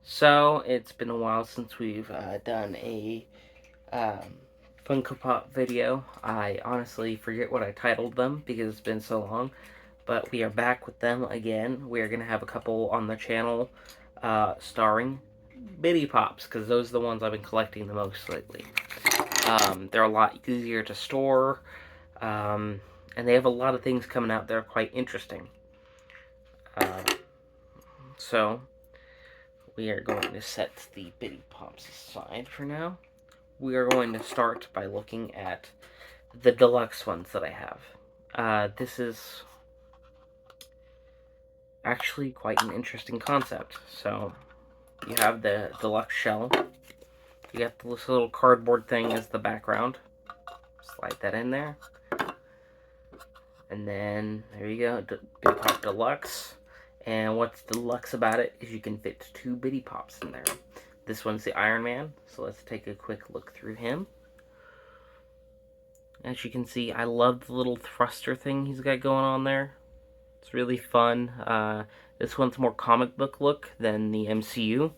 So, it's been a while since we've done a Funko Pop video. I honestly forget what I titled them because it's been so long, but we are back with them again. We are going to have a couple on the channel starring Bitty Pops, because those are the ones I've been collecting the most lately. They're a lot easier to store, and they have a lot of things coming out that are quite interesting. So, we are going to set the Bitty Pops aside for now. We are going to start by looking at the deluxe ones that I have. This is actually quite an interesting concept. So, you have the deluxe shell. You got this little cardboard thing as the background. Slide that in there. And then, there you go, Bitty Pop Deluxe. And what's deluxe about it is you can fit 2 Bitty Pops in there. This one's the Iron Man, so let's take a quick look through him. As you can see, I love the little thruster thing he's got going on there. It's really fun. This one's more comic book look than the MCU.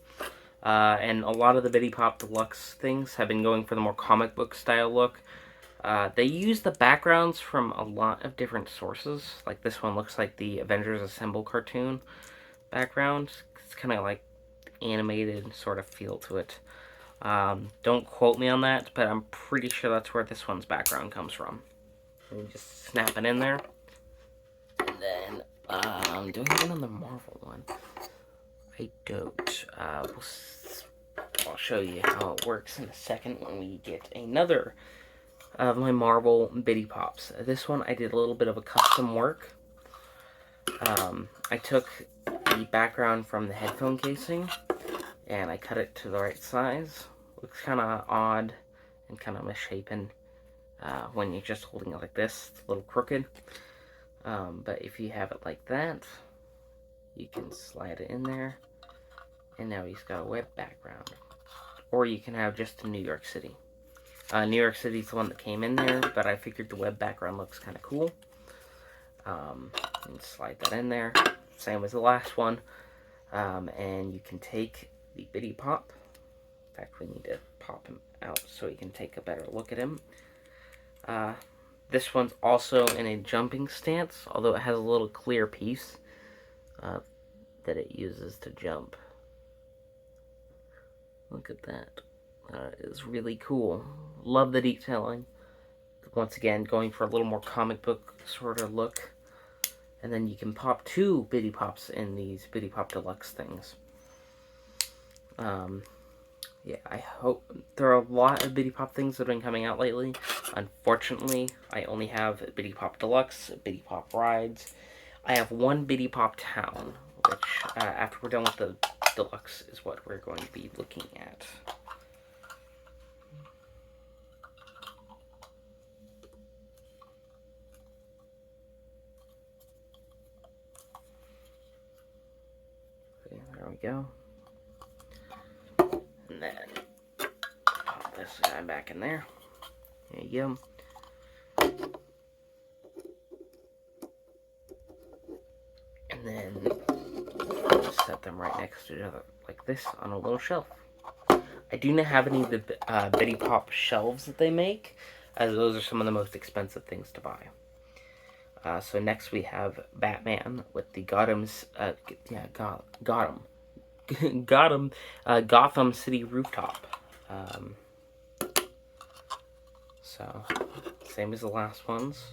And a lot of the Bitty Pop Deluxe things have been going for the more comic book style look. They use the backgrounds from a lot of different sources. Like this one looks like the Avengers Assemble cartoon background. It's kind of like animated sort of feel to it. Don't quote me on that, but I'm pretty sure that's where this one's background comes from. And you just snap it in there. And then, do I have another Marvel one? I don't. I'll show you how it works in a second when we get another of my Marvel Bitty Pops. This one I did a little bit of a custom work. I took the background from the headphone casing and I cut it to the right size. Looks kind of odd and kind of misshapen when you're just holding it like this. It's a little crooked. But if you have it like that, you can slide it in there. And now he's got a web background. Or you can have just a New York City. New York City's the one that came in there, but I figured the web background looks kind of cool. And slide that in there. Same as the last one. And you can take the Bitty Pop. In fact, we need to pop him out so you can take a better look at him. This one's also in a jumping stance, although it has a little clear piece that it uses to jump. Look at that. It's really cool. Love the detailing. Once again, going for a little more comic book sort of look. And then you can pop 2 Bitty Pops in these Bitty Pop Deluxe things. Yeah, I hope... There are a lot of Bitty Pop things that have been coming out lately. Unfortunately, I only have Bitty Pop Deluxe, Bitty Pop Rides. I have 1 Bitty Pop Town, which, after we're done with the Deluxe, is what we're going to be looking at. Okay, there we go. And then pop this guy back in there. There you go. And then just set them right next to each other like this on a little shelf. I do not have any of the Bitty Pop shelves that they make, as those are some of the most expensive things to buy. So next we have Batman with the Gotham City rooftop. So, same as the last ones.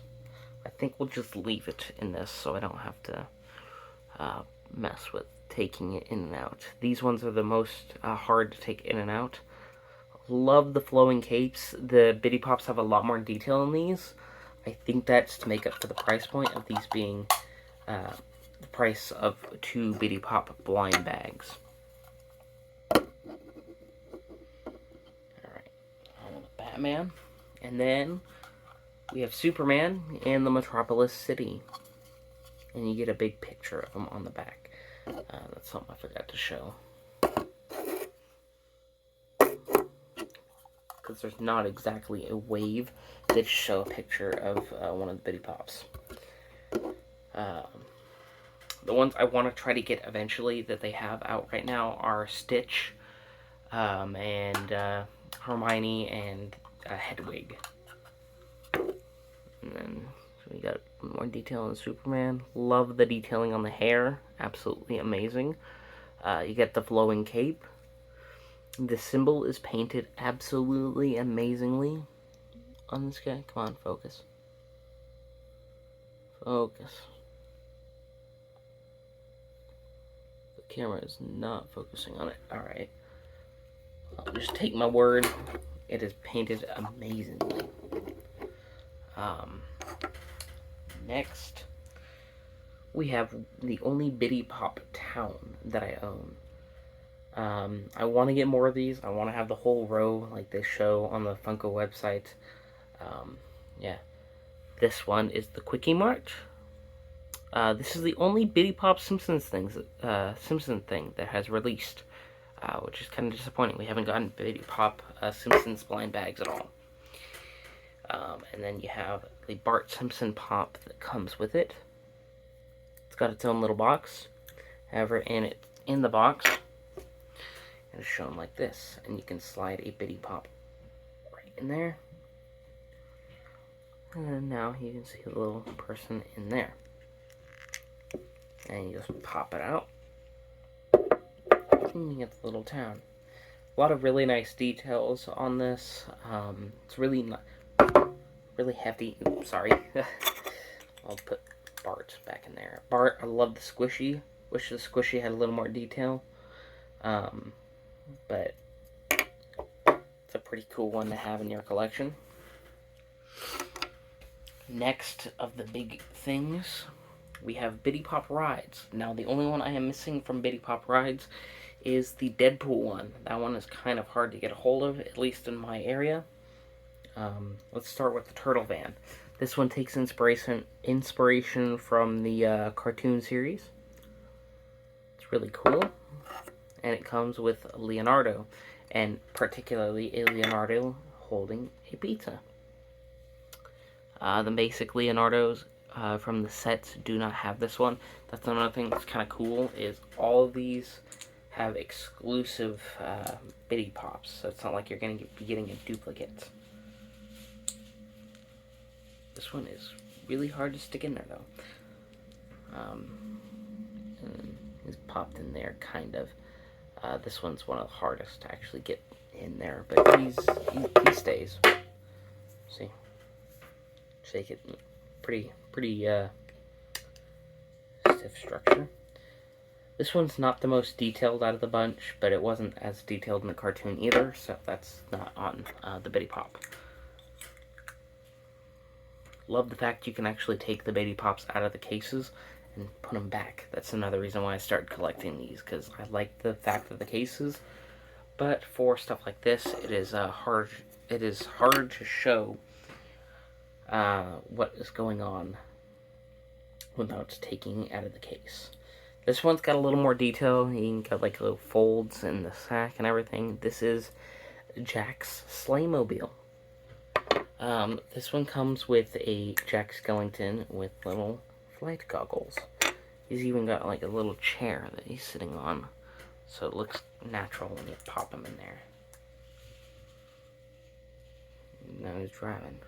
I think we'll just leave it in this so I don't have to mess with taking it in and out. These ones are the most hard to take in and out. Love the flowing capes. The Bitty Pops have a lot more detail in these. I think that's to make up for the price point of these being the price of 2 Bitty Pop blind bags. Alright, Batman. And then we have Superman in the Metropolis City. And you get a big picture of him on the back. That's something I forgot to show. Because there's not exactly a wave that show a picture of one of the Bitty Pops. The ones I want to try to get eventually that they have out right now are Stitch, and Hermione, and Hedwig. And then so we got more detail on Superman. Love the detailing on the hair. Absolutely amazing. You get the flowing cape. The symbol is painted absolutely amazingly on this guy. Come on, focus. Focus. The camera is not focusing on it. Alright. I'll just take my word. It is painted amazingly. Next, we have the only Bitty Pop town that I own. I want to get more of these. I want to have the whole row like they show on the Funko website. Yeah. This one is the Quickie Mart. This is the only Bitty Pop Simpson thing that has released, which is kind of disappointing. We haven't gotten Bitty Pop Simpsons blind bags at all. And then you have the Bart Simpson Pop that comes with it. It's got its own little box. However, in the box, it is shown like this, and you can slide a Bitty Pop right in there. And now you can see a little person in there. And you just pop it out. And you get the little town. A lot of really nice details on this. It's really hefty. Oops, sorry. I'll put Bart back in there. Bart, I love the squishy. Wish the squishy had a little more detail. But it's a pretty cool one to have in your collection. Next of the big things, we have Bitty Pop Rides. Now, the only one I am missing from Bitty Pop Rides is the Deadpool one. That one is kind of hard to get a hold of, at least in my area. Let's start with the Turtle Van. This one takes inspiration from the cartoon series. It's really cool. And it comes with Leonardo, and particularly a Leonardo holding a pizza. The basic Leonardos from the sets do not have this one. That's another thing that's kind of cool, is all of these have exclusive Bitty Pops, so it's not like you're going to be getting a duplicate. This one is really hard to stick in there, though. And it's popped in there, kind of. This one's one of the hardest to actually get in there, but he stays. See? Shake it. Pretty stiff structure. This one's not the most detailed out of the bunch, but it wasn't as detailed in the cartoon either, so that's not on the Bitty Pop. Love the fact you can actually take the Bitty Pops out of the cases and put them back. That's another reason why I started collecting these, because I like the fact of the cases, but for stuff like this, it is hard to show what is going on without taking it out of the case. This one's got a little more detail. You can get like little folds in the sack and everything. This is Jack's Sleighmobile. This one comes with a Jack Skellington with little flight goggles. He's even got like a little chair that he's sitting on, so it looks natural when you pop him in there. Now he's driving.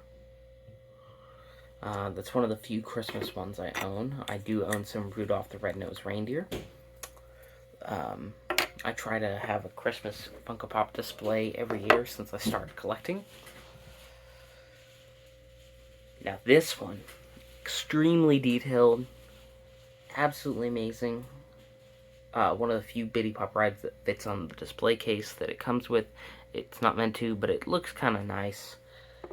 That's one of the few Christmas ones I own. I do own some Rudolph the Red-Nosed Reindeer. I try to have a Christmas Funko Pop display every year since I started collecting. Now this one, extremely detailed, absolutely amazing. One of the few Bitty Pop rides that fits on the display case that it comes with. It's not meant to, but it looks kind of nice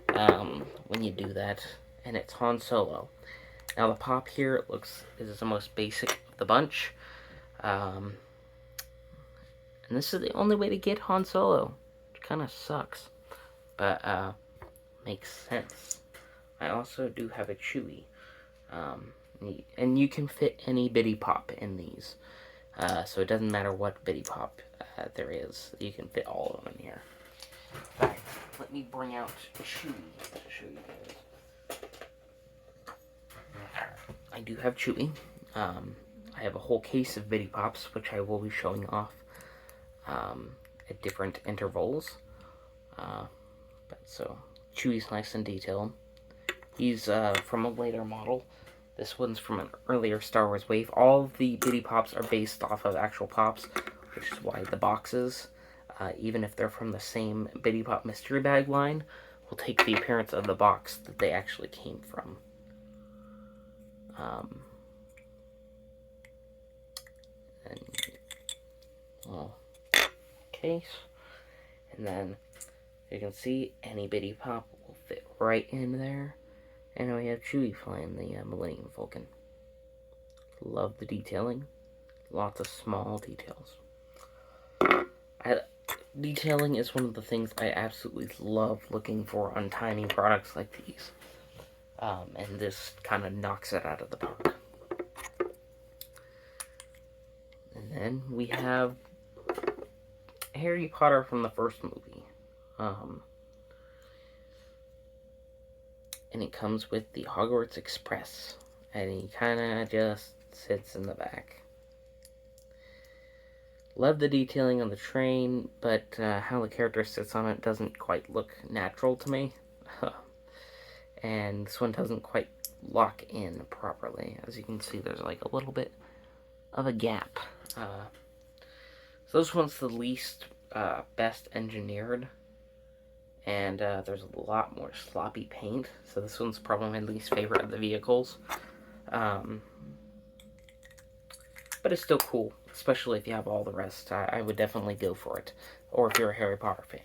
when you do that. And it's Han Solo. Now the pop here is the most basic of the bunch. And this is the only way to get Han Solo, which kind of sucks, but makes sense. I also do have a Chewie, and you can fit any Bitty Pop in these, so it doesn't matter what Bitty Pop there is, you can fit all of them in here. Alright, let me bring out Chewie to show you guys. I do have Chewie. I have a whole case of Bitty Pops, which I will be showing off at different intervals. So Chewie's nice and detailed. He's from a later model. This one's from an earlier Star Wars wave. All of the Bitty Pops are based off of actual Pops, which is why the boxes, even if they're from the same Bitty Pop mystery bag line, will take the appearance of the box that they actually came from. And well, case, and then you can see any Bitty Pop will fit right in there. And now we have Chewie flying the Millennium Falcon. Love the detailing. Lots of small details. Detailing is one of the things I absolutely love looking for on tiny products like these. And this kind of knocks it out of the park. And then we have Harry Potter from the first movie. And it comes with the Hogwarts Express. And he kind of just sits in the back. Love the detailing on the train, but how the character sits on it doesn't quite look natural to me. And this one doesn't quite lock in properly. As you can see, there's like a little bit of a gap. So this one's the least best engineered. And there's a lot more sloppy paint. So this one's probably my least favorite of the vehicles. But it's still cool, especially if you have all the rest. I would definitely go for it. Or if you're a Harry Potter fan.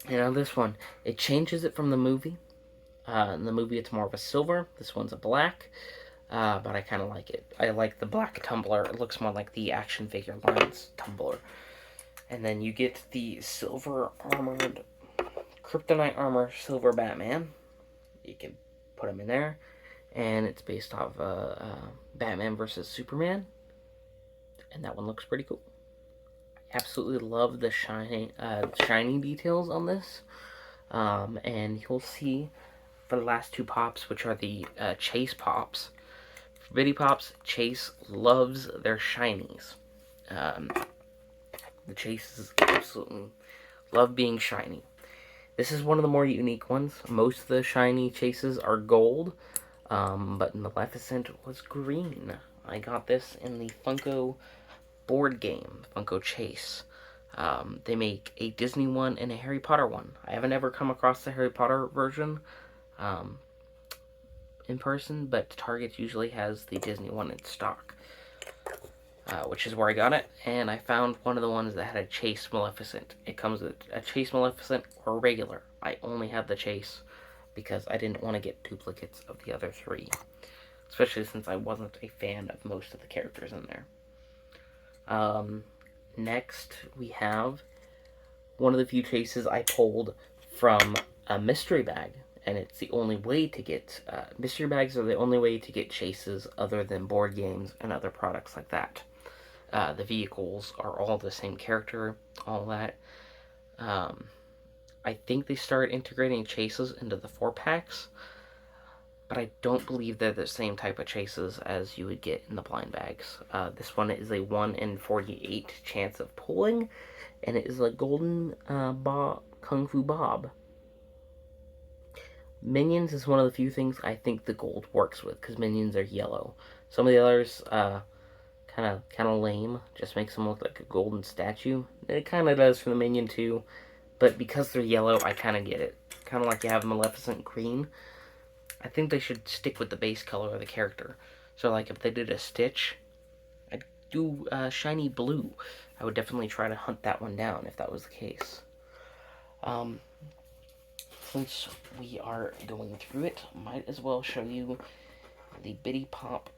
You know, this one, it changes it from the movie. In the movie, it's more of a silver. This one's a black. But I kind of like it. I like the black tumbler. It looks more like the action figure lines tumbler. And then you get the silver armored, kryptonite armor silver Batman. You can put him in there. And it's based off Batman versus Superman. And that one looks pretty cool. I absolutely love the shiny details on this. And you'll see for the last two Pops, which are the Chase Pops. For Bitty Pops, Chase loves their shinies. The Chases absolutely love being shiny. This is one of the more unique ones. Most of the shiny Chases are gold, but Maleficent was green. I got this in the Funko board game, Funko Chase. They make a Disney one and a Harry Potter one. I haven't ever come across the Harry Potter version in person, but Target usually has the Disney one in stock. Which is where I got it, and I found one of the ones that had a Chase Maleficent. It comes with a Chase Maleficent or regular. I only have the Chase because I didn't want to get duplicates of the other three, especially since I wasn't a fan of most of the characters in there. Next, we have one of the few Chases I pulled from a mystery bag, and it's the only way to get... mystery bags are the only way to get Chases other than board games and other products like that. The vehicles are all the same character, all that. I think they started integrating Chases into the 4-packs, but I don't believe they're the same type of Chases as you would get in the blind bags. This one is a 1 in 48 chance of pulling, and it is a golden Kung Fu Bob. Minions is one of the few things I think the gold works with, because Minions are yellow. Some of the others, kind of lame. Just makes them look like a golden statue. It kind of does for the Minion too, but because they're yellow, I kind of get it. Kind of like you have Maleficent green. I think they should stick with the base color of the character. So like if they did a Stitch, I'd do shiny blue. I would definitely try to hunt that one down if that was the case. Since we are going through it, might as well show you the Bitty Pop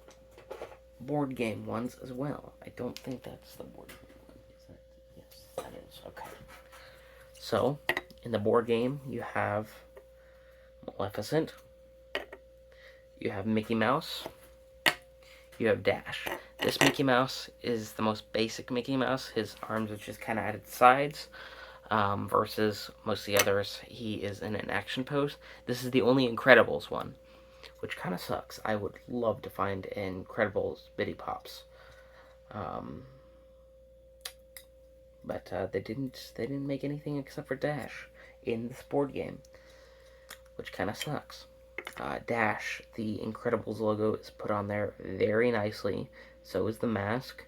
board game ones as well. I don't think that's the board game one. Is that? Yes, that is. Okay. So, in the board game, you have Maleficent, you have Mickey Mouse, you have Dash. This Mickey Mouse is the most basic Mickey Mouse. His arms are just kind of at its sides. Versus most of the others, he is in an action pose. This is the only Incredibles one, which kind of sucks. I would love to find Incredibles Bitty Pops. But they didn't make anything except for Dash in this board game, which kind of sucks. Dash, the Incredibles logo, is put on there very nicely. So is the mask.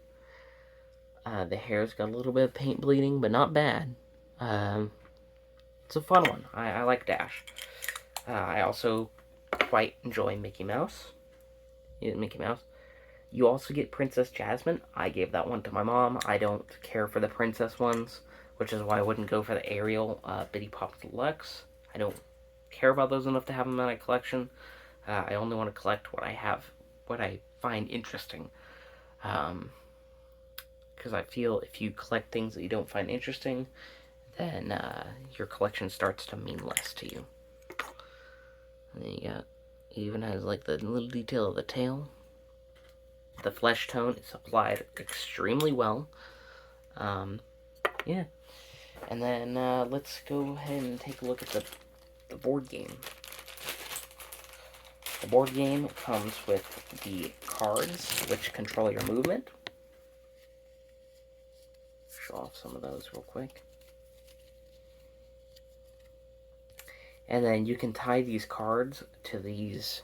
The hair's got a little bit of paint bleeding, but not bad. It's a fun one. I like Dash. I also quite enjoy Mickey Mouse. Mickey Mouse. You also get Princess Jasmine. I gave that one to my mom. I don't care for the princess ones, which is why I wouldn't go for the Ariel Bitty Pop Deluxe. I don't care about those enough to have them in my collection. I only want to collect what I find interesting. Because I feel if you collect things that you don't find interesting, then your collection starts to mean less to you. And then it even has like the little detail of the tail. The flesh tone is applied extremely well. Yeah. And then let's go ahead and take a look at the board game. The board game comes with the cards, which control your movement. Show off some of those real quick. And then you can tie these cards to these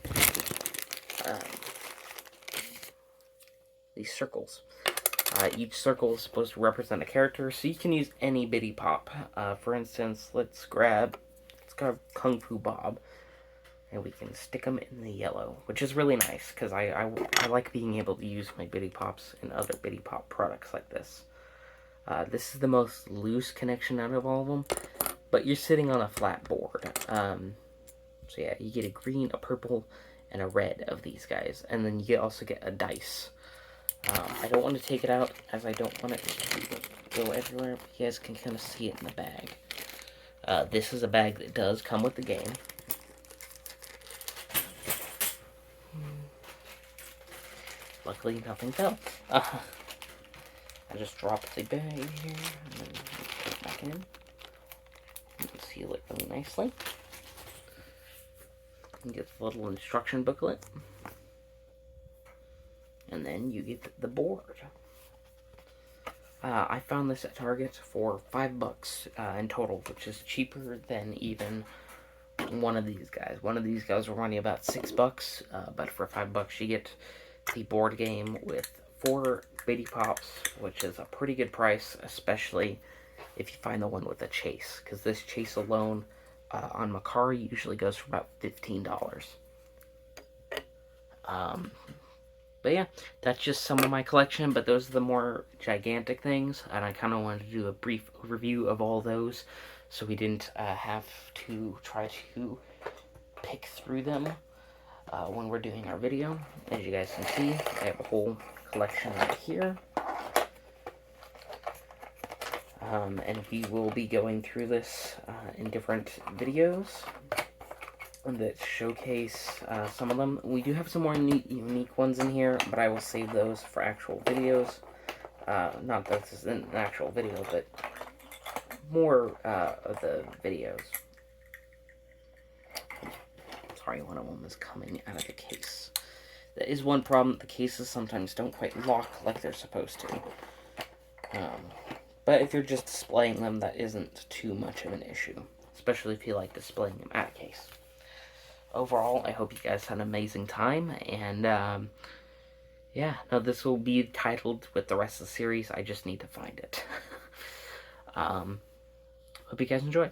circles. Each circle is supposed to represent a character, so you can use any Bitty Pop. For instance, let's grab Kung Fu Bob, and we can stick them in the yellow, which is really nice, because I like being able to use my Bitty Pops in other Bitty Pop products like this. This is the most loose connection out of all of them, but you're sitting on a flat board. So yeah, you get a green, a purple, and a red of these guys, and then you also get a dice. I don't want to take it out, as I don't want it to go everywhere, but you guys can kind of see it in the bag. This is a bag that does come with the game. Luckily, nothing fell. I just dropped the bag here, and then put it back in. You can seal it really nicely. You get the little instruction booklet. And then you get the board. I found this at Target for $5 in total, which is cheaper than even one of these guys. One of these guys will run you about $6, but for $5 you get the board game with 4 Bitty Pops, which is a pretty good price, especially if you find the one with a chase, because this chase alone on Macari usually goes for about $15. But yeah, that's just some of my collection, but those are the more gigantic things, and I kind of wanted to do a brief overview of all those, so we didn't have to try to pick through them when we're doing our video. As you guys can see, I have a whole collection right here. And we will be going through this in different videos that showcase some of them. We do have some more neat, unique ones in here, but I will save those for actual videos. Not that this is an actual video, but more of the videos. Sorry, one of them is coming out of the case. That is one problem. The cases sometimes don't quite lock like they're supposed to. But if you're just displaying them, that isn't too much of an issue, especially if you like displaying them out of case. Overall, I hope you guys had an amazing time, and yeah, now this will be titled with the rest of the series. I just need to find it. Hope you guys enjoy.